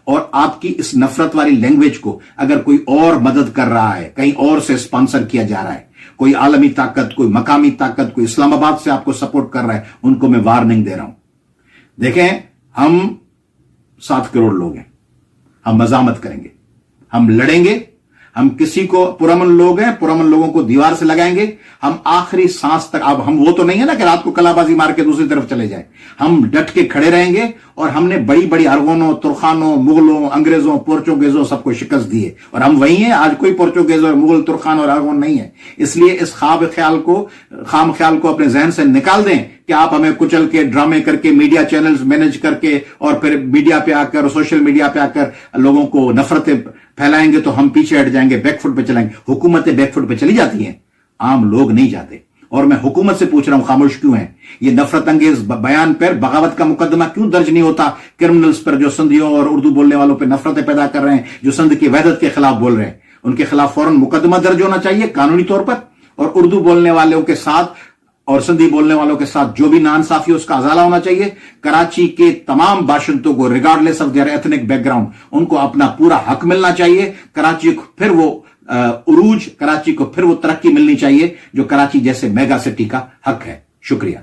اور آپ کی اس نفرت والی لینگویج کو اگر کوئی اور مدد کر رہا ہے، کہیں اور سے اسپانسر کیا جا رہا ہے، کوئی عالمی طاقت، کوئی مقامی طاقت، کوئی اسلام آباد سے آپ کو سپورٹ کر رہا ہے، ان کو میں وارننگ دے رہا ہوں. دیکھیں، ہم 7 کروڑ لوگ ہیں، ہم مزاحمت کریں گے، ہم لڑیں گے، ہم کسی کو پرامن لوگ ہیں، پرامن لوگوں کو دیوار سے لگائیں گے، ہم آخری سانس تک. اب ہم وہ تو نہیں ہے نا کہ رات کو کلا بازی مار کے دوسری طرف چلے جائیں. ہم ڈٹ کے کھڑے رہیں گے، اور ہم نے بڑی بڑی ارغونوں، ترخانوں، مغلوں، انگریزوں، پورچوگیزوں سب کو شکست دی ہے، اور ہم وہی ہیں. آج کوئی پورچوگیز اور مغل، ترخان اور ارغون نہیں ہے. اس لیے اس خام خیال کو اپنے ذہن سے نکال دیں کہ آپ ہمیں کچل کے، ڈرامے کر کے، میڈیا چینلز مینج کر کے، اور پھر میڈیا پہ آ کر، سوشل میڈیا پہ آ کر لوگوں کو نفرتیں پھیلائیں گے تو ہم پیچھے ہٹ جائیں گے، بیک فٹ پہ چلائیں گے. حکومتیں بیک فٹ پہ چلی جاتی ہیں، عام لوگ نہیں جاتے. اور میں حکومت سے پوچھ رہا ہوں، خاموش کیوں ہیں؟ یہ نفرت انگیز بیان پر بغاوت کا مقدمہ کیوں درج نہیں ہوتا کرمنلز پر، جو سندھیوں اور اردو بولنے والوں پہ نفرتیں پیدا کر رہے ہیں، جو سندھ کی وحدت کے خلاف بول رہے ہیں؟ ان کے خلاف فوراً مقدمہ درج ہونا چاہیے قانونی طور پر، اور اردو بولنے والوں کے ساتھ اور سندھی بولنے والوں کے ساتھ جو بھی ناانصافی ہے اس کا ازالہ ہونا چاہیے. کراچی کے تمام باشندوں کو regardless of their ethnic background ان کو اپنا پورا حق ملنا چاہیے. کراچی کو پھر وہ عروج، کراچی کو پھر وہ ترقی ملنی چاہیے جو کراچی جیسے میگا سٹی کا حق ہے. شکریہ.